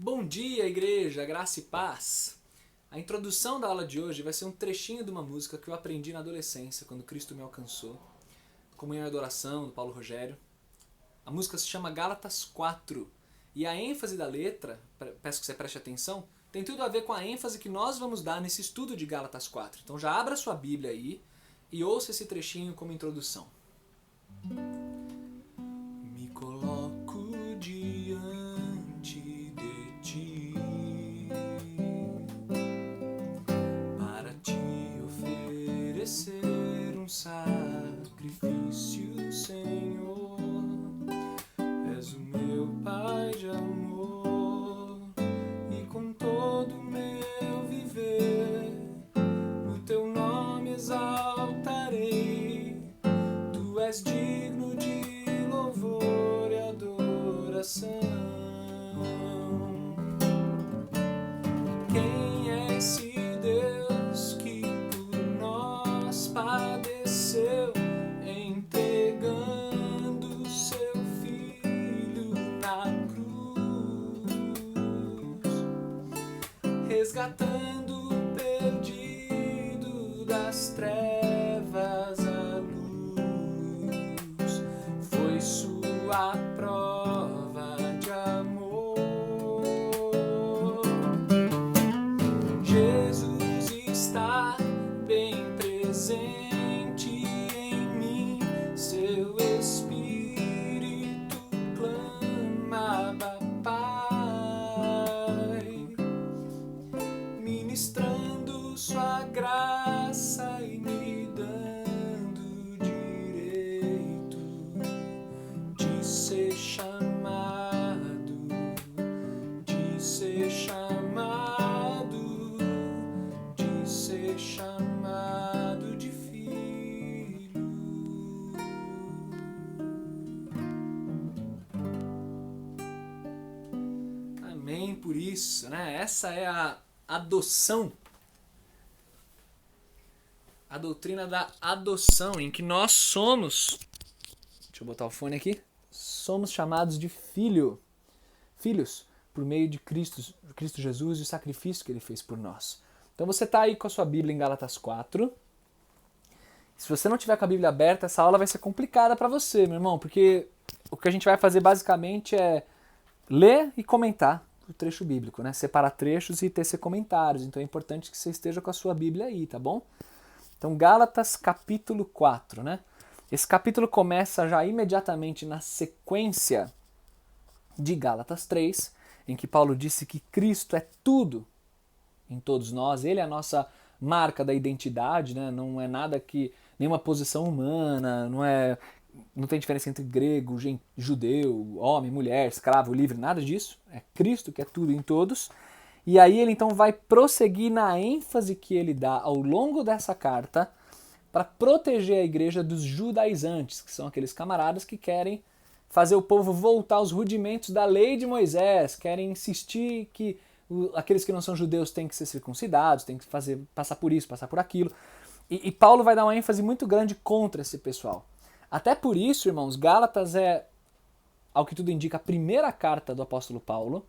Bom dia, igreja, graça e paz. A introdução da aula de hoje vai ser um trechinho de uma música que eu aprendi na adolescência, quando Cristo me alcançou. Comunhão e Adoração, do Paulo Rogério. A música se chama Gálatas 4. E a ênfase da letra, peço que você preste atenção, tem tudo a ver com a ênfase que nós vamos dar nesse estudo de Gálatas 4. Então já abra sua Bíblia aí e ouça esse trechinho como introdução. Me coloco diante de ti para te oferecer um sacrifício, Senhor. És o meu Pai de amor e com todo o meu viver no teu nome exaltarei. Tu és digno de louvor e adoração. Quem é esse Deus que por nós padeceu, entregando seu Filho na cruz, resgatando o perdido das trevas à luz? Foi sua prova de amor. Jesus está bem presente em mim, seu Espírito clama, Abba, Pai, ministrando sua graça e me dando direito de ser chamado, de ser chamado, de ser chamado de filho. Amém por isso, né? Essa é a adoção. A doutrina da adoção, em que nós somos, deixa eu botar o fone aqui, somos chamados de filhos, por meio de Cristo Jesus e o sacrifício que ele fez por nós. Então você está aí com a sua Bíblia em Gálatas 4. Se você não tiver com a Bíblia aberta, essa aula vai ser complicada para você, meu irmão, porque o que a gente vai fazer basicamente é ler e comentar o trecho bíblico, né? Separar trechos e tecer comentários. Então é importante que você esteja com a sua Bíblia aí, tá bom? Então Gálatas capítulo 4, né? Esse capítulo começa já imediatamente na sequência de Gálatas 3, em que Paulo disse que Cristo é tudo em todos nós, ele é a nossa marca da identidade, né? Não é nada que, nenhuma posição humana, não tem diferença entre grego, judeu, homem, mulher, escravo, livre, nada disso. É Cristo que é tudo em todos. E aí ele então vai prosseguir na ênfase que ele dá ao longo dessa carta para proteger a igreja dos judaizantes, que são aqueles camaradas que querem fazer o povo voltar aos rudimentos da lei de Moisés, querem insistir que aqueles que não são judeus têm que ser circuncidados, têm que passar por isso, passar por aquilo. E Paulo vai dar uma ênfase muito grande contra esse pessoal. Até por isso, irmãos, Gálatas é, ao que tudo indica, a primeira carta do apóstolo Paulo.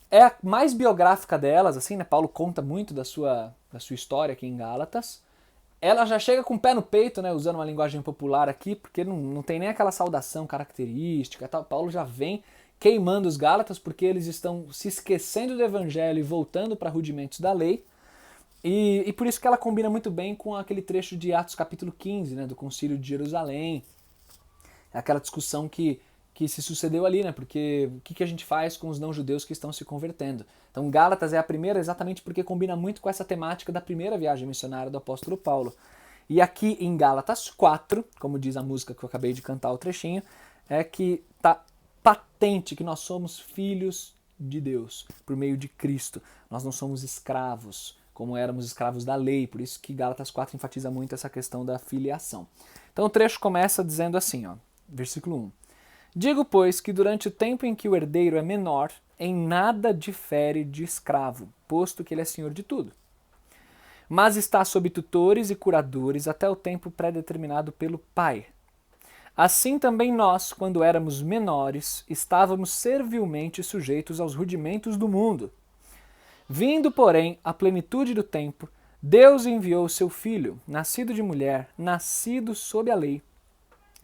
É a mais biográfica delas, assim, né? Paulo conta muito da sua história aqui em Gálatas. Ela já chega com o pé no peito, né? Usando uma linguagem popular aqui, porque não tem nem aquela saudação característica e tal. Paulo já vem queimando os Gálatas porque eles estão se esquecendo do evangelho e voltando para rudimentos da lei. E por isso que ela combina muito bem com aquele trecho de Atos capítulo 15, né, do Concílio de Jerusalém. Aquela discussão que se sucedeu ali, né? Porque o que a gente faz com os não-judeus que estão se convertendo? Então Gálatas é a primeira exatamente porque combina muito com essa temática da primeira viagem missionária do apóstolo Paulo. E aqui em Gálatas 4, como diz a música que eu acabei de cantar o trechinho, é que está patente que nós somos filhos de Deus por meio de Cristo. Nós não somos escravos, como éramos escravos da lei, por isso que Gálatas 4 enfatiza muito essa questão da filiação. Então o trecho começa dizendo assim, ó, versículo 1. Digo, pois, que durante o tempo em que o herdeiro é menor, em nada difere de escravo, posto que ele é senhor de tudo. Mas está sob tutores e curadores até o tempo pré-determinado pelo Pai. Assim também nós, quando éramos menores, estávamos servilmente sujeitos aos rudimentos do mundo. Vindo, porém, a plenitude do tempo, Deus enviou seu Filho, nascido de mulher, nascido sob a lei,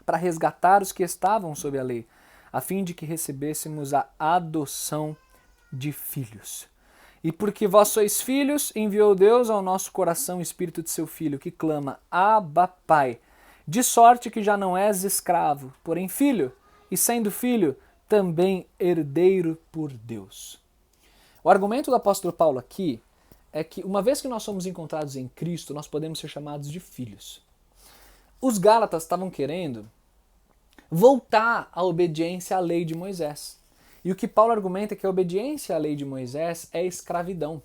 para resgatar os que estavam sob a lei, a fim de que recebêssemos a adoção de filhos. E porque vós sois filhos, enviou Deus ao nosso coração o Espírito de seu Filho, que clama, Abba, Pai. De sorte que já não és escravo, porém filho, e sendo filho, também herdeiro por Deus. O argumento do apóstolo Paulo aqui é que, uma vez que nós somos encontrados em Cristo, nós podemos ser chamados de filhos. Os Gálatas estavam querendo voltar à obediência à lei de Moisés. E o que Paulo argumenta é que a obediência à lei de Moisés é escravidão.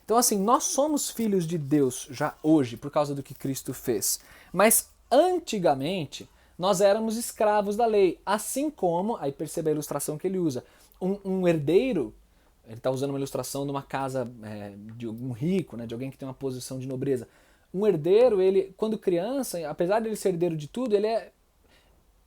Então, assim, nós somos filhos de Deus já hoje, por causa do que Cristo fez. Mas, antigamente, nós éramos escravos da lei. Assim como, aí perceba a ilustração que ele usa, um herdeiro, ele está usando uma ilustração de uma casa de um rico, né, de alguém que tem uma posição de nobreza. Um herdeiro, ele, quando criança, apesar de ele ser herdeiro de tudo, ele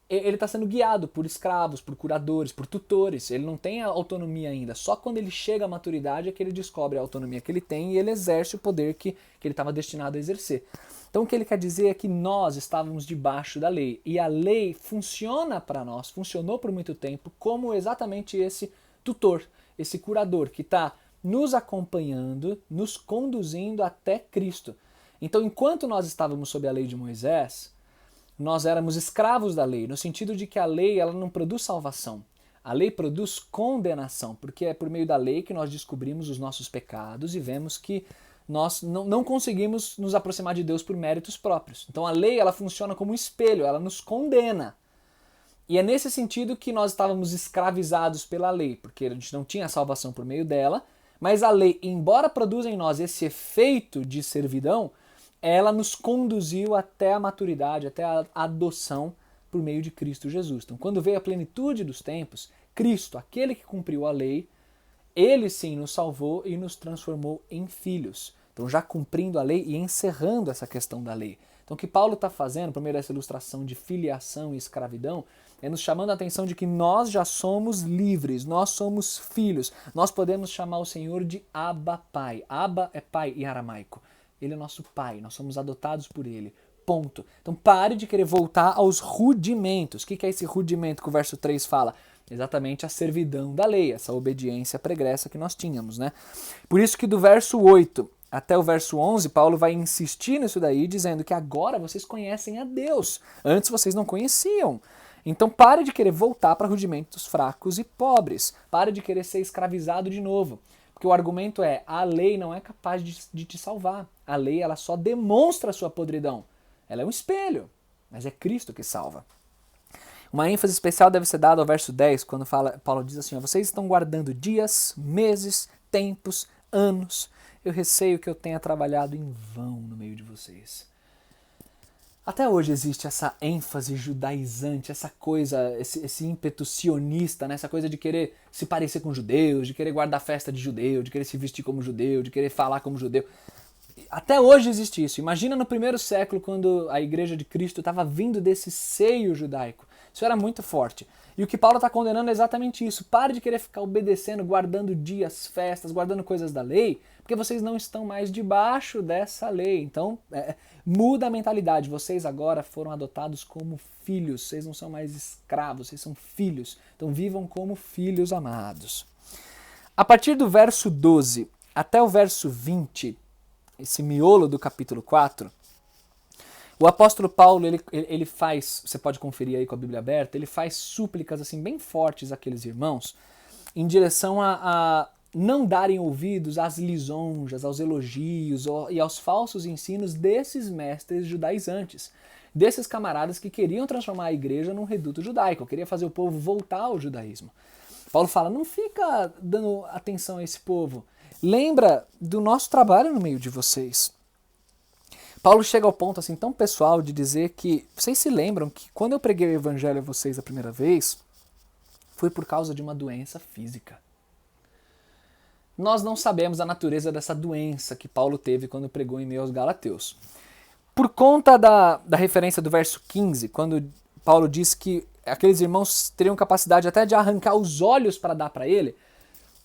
está sendo guiado por escravos, por curadores, por tutores. Ele não tem a autonomia ainda. Só quando ele chega à maturidade é que ele descobre a autonomia que ele tem e ele exerce o poder que ele estava destinado a exercer. Então o que ele quer dizer é que nós estávamos debaixo da lei. E a lei funciona para nós, funcionou por muito tempo, como exatamente esse tutor, esse curador que está nos acompanhando, nos conduzindo até Cristo. Então enquanto nós estávamos sob a lei de Moisés, nós éramos escravos da lei, no sentido de que a lei ela não produz salvação. A lei produz condenação, porque é por meio da lei que nós descobrimos os nossos pecados e vemos que nós não conseguimos nos aproximar de Deus por méritos próprios. Então a lei ela funciona como um espelho, ela nos condena. E é nesse sentido que nós estávamos escravizados pela lei, porque a gente não tinha salvação por meio dela, mas a lei, embora produza em nós esse efeito de servidão, ela nos conduziu até a maturidade, até a adoção por meio de Cristo Jesus. Então, quando veio a plenitude dos tempos, Cristo, aquele que cumpriu a lei, ele sim nos salvou e nos transformou em filhos. Então, já cumprindo a lei e encerrando essa questão da lei. Então, o que Paulo está fazendo, por meio dessa ilustração de filiação e escravidão, é nos chamando a atenção de que nós já somos livres, nós somos filhos. Nós podemos chamar o Senhor de Abba, Pai. Abba é pai em aramaico. Ele é nosso pai, nós somos adotados por ele. Ponto. Então pare de querer voltar aos rudimentos. O que é esse rudimento que o verso 3 fala? Exatamente a servidão da lei, essa obediência pregressa que nós tínhamos, né? Por isso que do verso 8 até o verso 11, Paulo vai insistir nisso daí, dizendo que agora vocês conhecem a Deus. Antes vocês não conheciam. Então pare de querer voltar para rudimentos fracos e pobres. Pare de querer ser escravizado de novo. Porque o argumento é, a lei não é capaz de te salvar. A lei ela só demonstra a sua podridão. Ela é um espelho, mas é Cristo que salva. Uma ênfase especial deve ser dada ao verso 10, quando Paulo diz assim, vocês estão guardando dias, meses, tempos, anos. Eu receio que eu tenha trabalhado em vão no meio de vocês. Até hoje existe essa ênfase judaizante, essa coisa, esse ímpeto sionista, né? Essa coisa de querer se parecer com judeus, de querer guardar festa de judeu, de querer se vestir como judeu, de querer falar como judeu. Até hoje existe isso. Imagina no primeiro século, quando a igreja de Cristo estava vindo desse seio judaico. Isso era muito forte. E o que Paulo está condenando é exatamente isso. Pare de querer ficar obedecendo, guardando dias, festas, guardando coisas da lei, porque vocês não estão mais debaixo dessa lei. Então, muda a mentalidade. Vocês agora foram adotados como filhos. Vocês não são mais escravos, vocês são filhos. Então, vivam como filhos amados. A partir do verso 12 até o verso 20, esse miolo do capítulo 4, o apóstolo Paulo, ele faz, você pode conferir aí com a Bíblia aberta, ele faz súplicas assim bem fortes àqueles irmãos em direção a não darem ouvidos às lisonjas, aos elogios e aos falsos ensinos desses mestres judaizantes, desses camaradas que queriam transformar a igreja num reduto judaico, queria fazer o povo voltar ao judaísmo. Paulo fala, não fica dando atenção a esse povo, lembra do nosso trabalho no meio de vocês. Paulo chega ao ponto assim tão pessoal de dizer que vocês se lembram que quando eu preguei o evangelho a vocês a primeira vez, foi por causa de uma doença física. Nós não sabemos a natureza dessa doença que Paulo teve quando pregou em meio aos Galateus. Por conta da referência do verso 15, quando Paulo diz que aqueles irmãos teriam capacidade até de arrancar os olhos para dar para ele,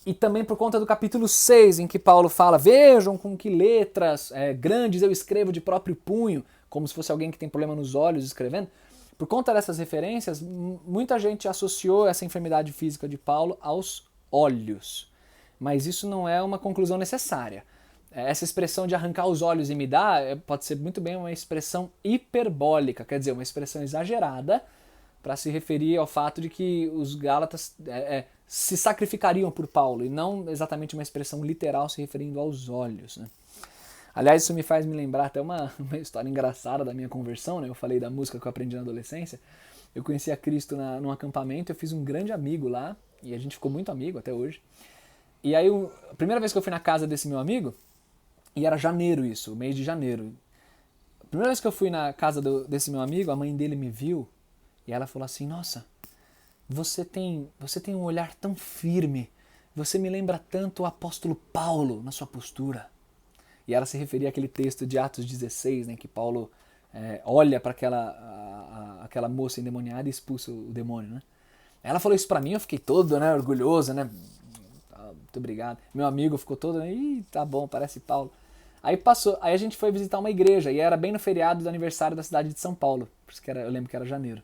e também por conta do capítulo 6, em que Paulo fala, vejam com que letras grandes eu escrevo de próprio punho, como se fosse alguém que tem problema nos olhos escrevendo. Por conta dessas referências, muita gente associou essa enfermidade física de Paulo aos olhos. Mas isso não é uma conclusão necessária. Essa expressão de arrancar os olhos e me dar pode ser muito bem uma expressão hiperbólica, quer dizer, uma expressão exagerada para se referir ao fato de que os Gálatas se sacrificariam por Paulo, e não exatamente uma expressão literal se referindo aos olhos, né? Aliás, isso me faz me lembrar até uma história engraçada da minha conversão, né? Eu falei da música que eu aprendi na adolescência. Eu conheci a Cristo num acampamento, eu fiz um grande amigo lá, e a gente ficou muito amigo até hoje. E aí, a primeira vez que eu fui na casa desse meu amigo, e era janeiro isso, mês de janeiro. A primeira vez que eu fui na casa desse meu amigo, a mãe dele me viu, e ela falou assim, nossa, você tem um olhar tão firme, você me lembra tanto o apóstolo Paulo na sua postura. E ela se referia àquele texto de Atos 16, né, que Paulo olha para aquela moça endemoniada e expulsa o demônio, né? Ela falou isso pra mim, eu fiquei todo, né, orgulhoso, né? Muito obrigado. Meu amigo ficou todo, né? Ih, tá bom, parece Paulo. Aí passou, aí a gente foi visitar uma igreja, e era bem no feriado do aniversário da cidade de São Paulo, por isso que eu lembro que era janeiro.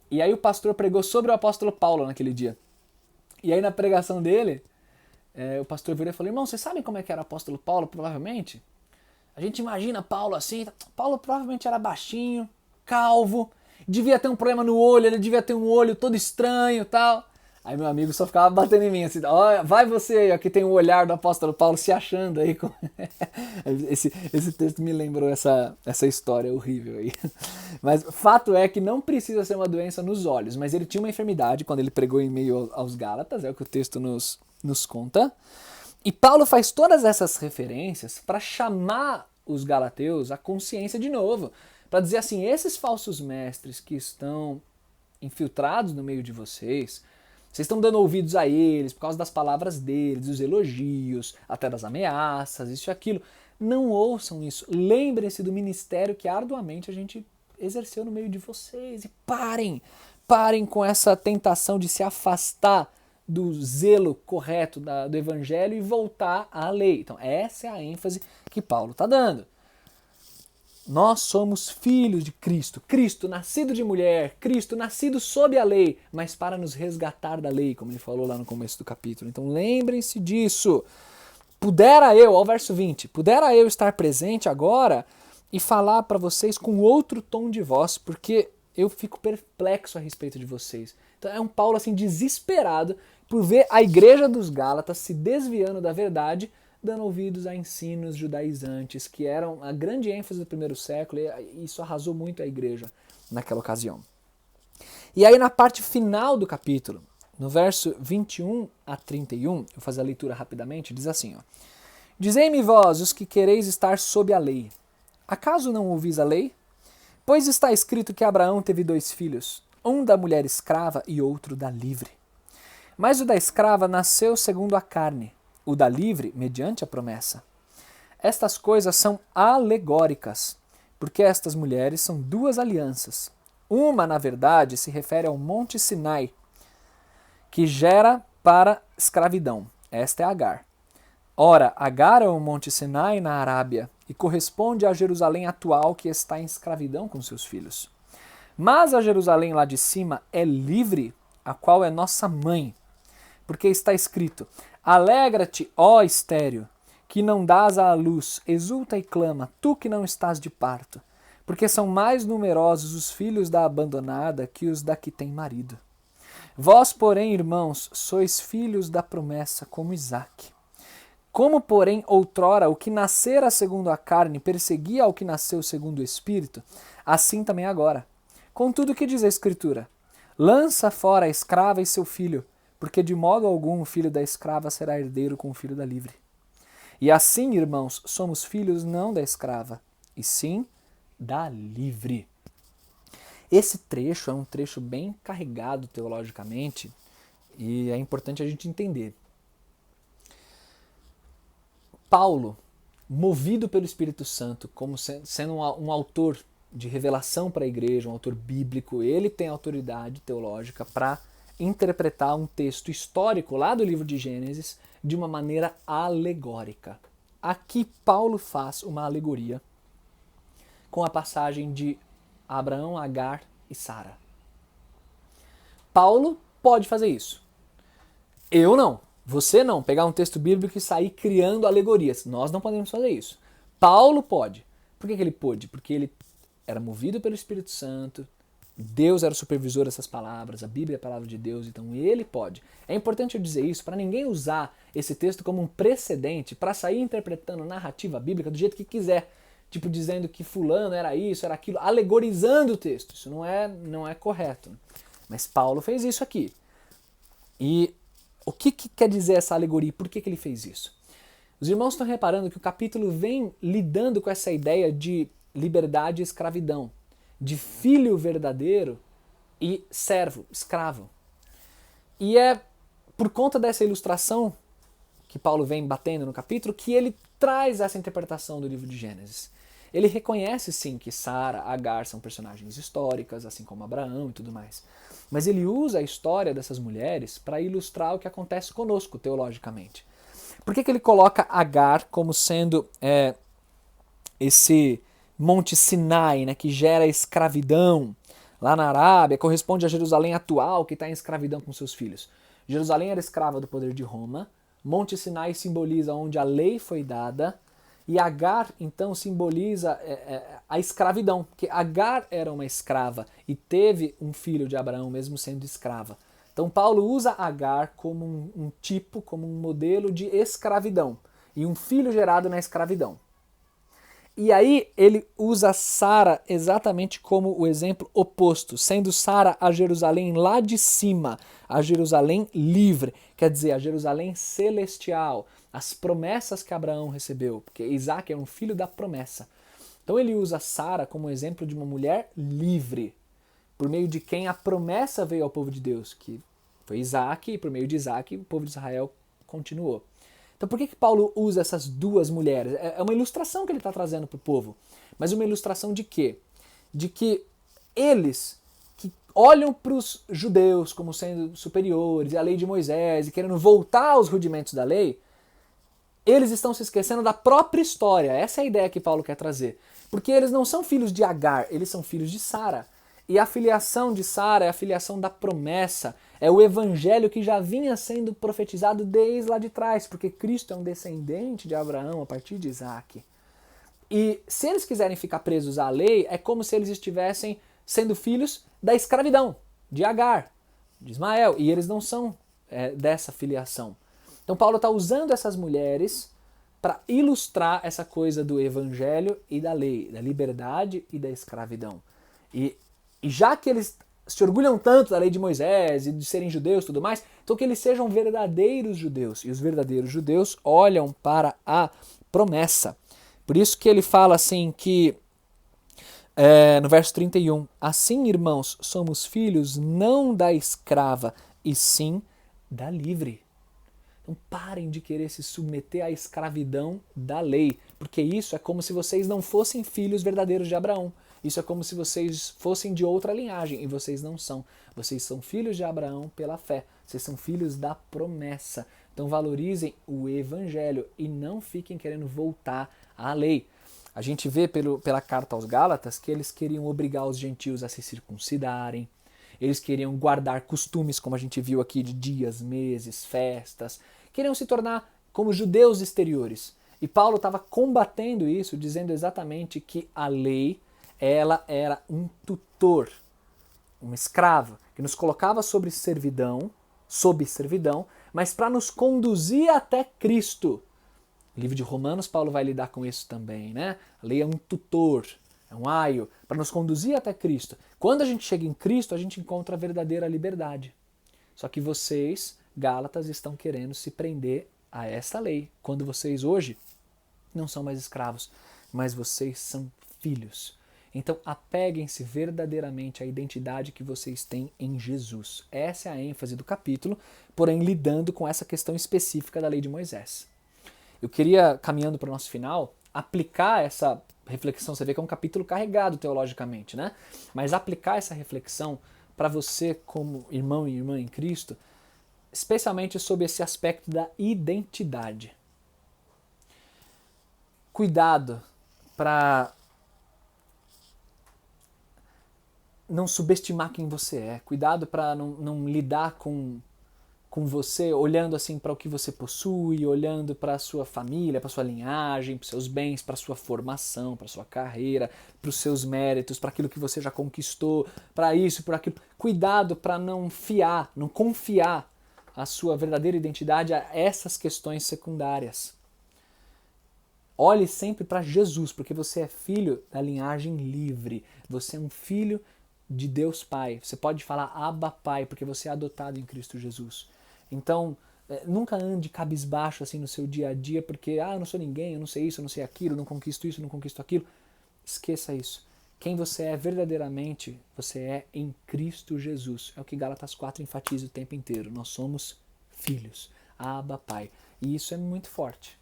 E aí o pastor pregou sobre o apóstolo Paulo naquele dia. E aí na pregação dele, o pastor virou e falou, irmão, vocês sabem como é que era o apóstolo Paulo, provavelmente? A gente imagina Paulo assim, Paulo provavelmente era baixinho, calvo, devia ter um problema no olho, ele devia ter um olho todo estranho e tal. Aí meu amigo só ficava batendo em mim assim, ó, vai você aí, ó, que tem o olhar do apóstolo Paulo se achando aí. Esse texto me lembrou essa história horrível aí. Mas fato é que não precisa ser uma doença nos olhos, mas ele tinha uma enfermidade quando ele pregou em meio aos Gálatas, é o que o texto nos conta. E Paulo faz todas essas referências para chamar os galateus à consciência de novo, para dizer assim, esses falsos mestres que estão infiltrados no meio de vocês estão dando ouvidos a eles por causa das palavras deles, dos elogios, até das ameaças, isso e aquilo. Não ouçam isso. Lembrem-se do ministério que arduamente a gente exerceu no meio de vocês. E parem com essa tentação de se afastar do zelo correto do evangelho e voltar à lei. Então essa é a ênfase que Paulo está dando. Nós somos filhos de Cristo, Cristo nascido de mulher, Cristo nascido sob a lei, mas para nos resgatar da lei, como ele falou lá no começo do capítulo. Então lembrem-se disso. Pudera eu, ao verso 20, pudera eu estar presente agora e falar para vocês com outro tom de voz, porque eu fico perplexo a respeito de vocês. Então é um Paulo assim desesperado por ver a igreja dos Gálatas se desviando da verdade, dando ouvidos a ensinos judaizantes, que eram a grande ênfase do primeiro século, e isso arrasou muito a igreja naquela ocasião. E aí na parte final do capítulo, no verso 21 a 31, eu vou fazer a leitura rapidamente, diz assim, ó, dizei-me vós, os que quereis estar sob a lei, acaso não ouvis a lei? Pois está escrito que Abraão teve 2 filhos, um da mulher escrava e outro da livre. Mas o da escrava nasceu segundo a carne, o da livre, mediante a promessa. Estas coisas são alegóricas, porque estas mulheres são 2 alianças. Uma, na verdade, se refere ao Monte Sinai, que gera para escravidão. Esta é Agar. Ora, Agar é o Monte Sinai na Arábia e corresponde à Jerusalém atual que está em escravidão com seus filhos. Mas a Jerusalém lá de cima é livre, a qual é nossa mãe, porque está escrito, alegra-te, ó estéril, que não dás à luz, exulta e clama, tu que não estás de parto, porque são mais numerosos os filhos da abandonada que os da que tem marido. Vós, porém, irmãos, sois filhos da promessa, como Isaque. Como, porém, outrora o que nascera segundo a carne perseguia ao que nasceu segundo o Espírito, assim também agora. Contudo, o que diz a Escritura? Lança fora a escrava e seu filho, porque de modo algum o filho da escrava será herdeiro com o filho da livre. E assim, irmãos, somos filhos não da escrava, e sim da livre. Esse trecho é um trecho bem carregado teologicamente, e é importante a gente entender. Paulo, movido pelo Espírito Santo, como sendo um autor de revelação para a igreja, um autor bíblico, ele tem autoridade teológica para interpretar um texto histórico lá do livro de Gênesis de uma maneira alegórica. Aqui Paulo faz uma alegoria com a passagem de Abraão, Agar e Sara. Paulo pode fazer isso. Eu não. Você não. Pegar um texto bíblico e sair criando alegorias. Nós não podemos fazer isso. Paulo pode. Por que ele pôde? Porque ele era movido pelo Espírito Santo, Deus era o supervisor dessas palavras, a Bíblia é a palavra de Deus, então ele pode. É importante eu dizer isso para ninguém usar esse texto como um precedente para sair interpretando narrativa bíblica do jeito que quiser. Tipo, dizendo que fulano era isso, era aquilo, alegorizando o texto. Isso não é correto. Mas Paulo fez isso aqui. E o que quer dizer essa alegoria? Por que ele fez isso? Os irmãos estão reparando que o capítulo vem lidando com essa ideia de liberdade e escravidão, de filho verdadeiro e servo, escravo. E é por conta dessa ilustração que Paulo vem batendo no capítulo que ele traz essa interpretação do livro de Gênesis. Ele reconhece sim que Sara, Agar são personagens históricas, assim como Abraão e tudo mais. Mas ele usa a história dessas mulheres para ilustrar o que acontece conosco teologicamente. Por que ele coloca Agar como sendo esse Monte Sinai, né, que gera escravidão lá na Arábia, corresponde a Jerusalém atual, que está em escravidão com seus filhos? Jerusalém era escrava do poder de Roma, Monte Sinai simboliza onde a lei foi dada, e Agar, então, simboliza a escravidão, porque Agar era uma escrava e teve um filho de Abraão, mesmo sendo escrava. Então Paulo usa Agar como um tipo, como um modelo de escravidão, e um filho gerado na escravidão. E aí ele usa Sara exatamente como o exemplo oposto, sendo Sara a Jerusalém lá de cima, a Jerusalém livre, quer dizer, a Jerusalém celestial, as promessas que Abraão recebeu, porque Isaac é um filho da promessa. Então ele usa Sara como exemplo de uma mulher livre, por meio de quem a promessa veio ao povo de Deus, que foi Isaac, e por meio de Isaac o povo de Israel continuou. Então por que Paulo usa essas duas mulheres? É uma ilustração que ele está trazendo para o povo. Mas uma ilustração de quê? De que eles que olham para os judeus como sendo superiores, e a lei de Moisés, e querendo voltar aos rudimentos da lei, eles estão se esquecendo da própria história. Essa é a ideia que Paulo quer trazer. Porque eles não são filhos de Agar, eles são filhos de Sara. E a filiação de Sara é a filiação da promessa, é o evangelho que já vinha sendo profetizado desde lá de trás, porque Cristo é um descendente de Abraão a partir de Isaac. E se eles quiserem ficar presos à lei, é como se eles estivessem sendo filhos da escravidão, de Agar, de Ismael, e eles não são dessa filiação. Então Paulo está usando essas mulheres para ilustrar essa coisa do evangelho e da lei, da liberdade e da escravidão. E já que eles se orgulham tanto da lei de Moisés e de serem judeus e tudo mais, então que eles sejam verdadeiros judeus. E os verdadeiros judeus olham para a promessa. Por isso que ele fala assim que, no verso 31, assim, irmãos, somos filhos não da escrava, e sim da livre. Então parem de querer se submeter à escravidão da lei, porque isso é como se vocês não fossem filhos verdadeiros de Abraão. Isso é como se vocês fossem de outra linhagem, e vocês não são. Vocês são filhos de Abraão pela fé. Vocês são filhos da promessa. Então valorizem o evangelho e não fiquem querendo voltar à lei. A gente vê pela carta aos Gálatas que eles queriam obrigar os gentios a se circuncidarem. Eles queriam guardar costumes, como a gente viu aqui, de dias, meses, festas. Queriam se tornar como judeus exteriores. E Paulo estava combatendo isso, dizendo exatamente que a lei, ela era um tutor, uma escrava, que nos colocava sob servidão, mas para nos conduzir até Cristo. No livro de Romanos, Paulo vai lidar com isso também, né? A lei é um tutor, é um aio, para nos conduzir até Cristo. Quando a gente chega em Cristo, a gente encontra a verdadeira liberdade. Só que vocês, Gálatas, estão querendo se prender a essa lei, quando vocês hoje não são mais escravos, mas vocês são filhos. Então apeguem-se verdadeiramente à identidade que vocês têm em Jesus. Essa é a ênfase do capítulo, porém lidando com essa questão específica da lei de Moisés. Eu queria, caminhando para o nosso final, aplicar essa reflexão, você vê que é um capítulo carregado teologicamente, né? Mas aplicar essa reflexão para você como irmão e irmã em Cristo, especialmente sobre esse aspecto da identidade. Cuidado para não subestimar quem você é. Cuidado para não lidar com você olhando assim para o que você possui, olhando para a sua família, para a sua linhagem, para os seus bens, para a sua formação, para a sua carreira, para os seus méritos, para aquilo que você já conquistou, para isso, para aquilo. Cuidado para não confiar a sua verdadeira identidade a essas questões secundárias. Olhe sempre para Jesus, porque você é filho da linhagem livre. Você é um filho de Deus Pai. Você pode falar Abba Pai, porque você é adotado em Cristo Jesus. Então, nunca ande cabisbaixo assim no seu dia a dia, porque eu não sou ninguém, eu não sei isso, eu não sei aquilo, eu não conquisto isso, eu não conquisto aquilo. Esqueça isso. Quem você é verdadeiramente, você é em Cristo Jesus. É o que Gálatas 4 enfatiza o tempo inteiro. Nós somos filhos. Abba Pai. E isso é muito forte.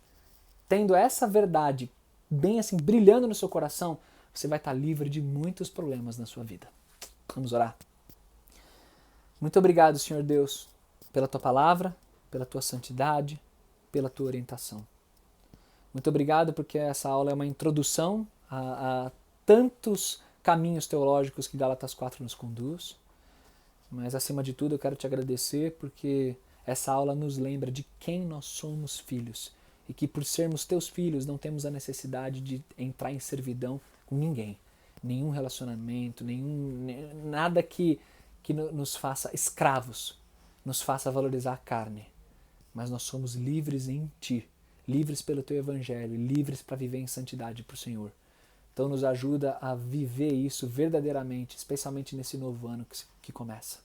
Tendo essa verdade bem assim, brilhando no seu coração, você vai estar livre de muitos problemas na sua vida. Vamos orar. Muito obrigado, Senhor Deus, pela Tua palavra, pela Tua santidade, pela Tua orientação. Muito obrigado porque essa aula é uma introdução a tantos caminhos teológicos que Gálatas 4 nos conduz. Mas, acima de tudo, eu quero te agradecer porque essa aula nos lembra de quem nós somos filhos. E que por sermos teus filhos não temos a necessidade de entrar em servidão com ninguém. Nenhum relacionamento, nada que nos faça escravos, nos faça valorizar a carne. Mas nós somos livres em Ti, livres pelo Teu Evangelho, livres para viver em santidade para o Senhor. Então nos ajuda a viver isso verdadeiramente, especialmente nesse novo ano que começa.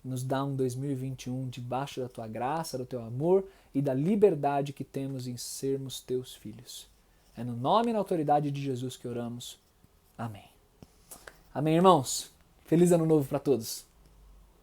Nos dá um 2021 debaixo da Tua graça, do Teu amor e da liberdade que temos em sermos Teus filhos. É no nome e na autoridade de Jesus que oramos. Amém. Amém, irmãos. Feliz ano novo para todos.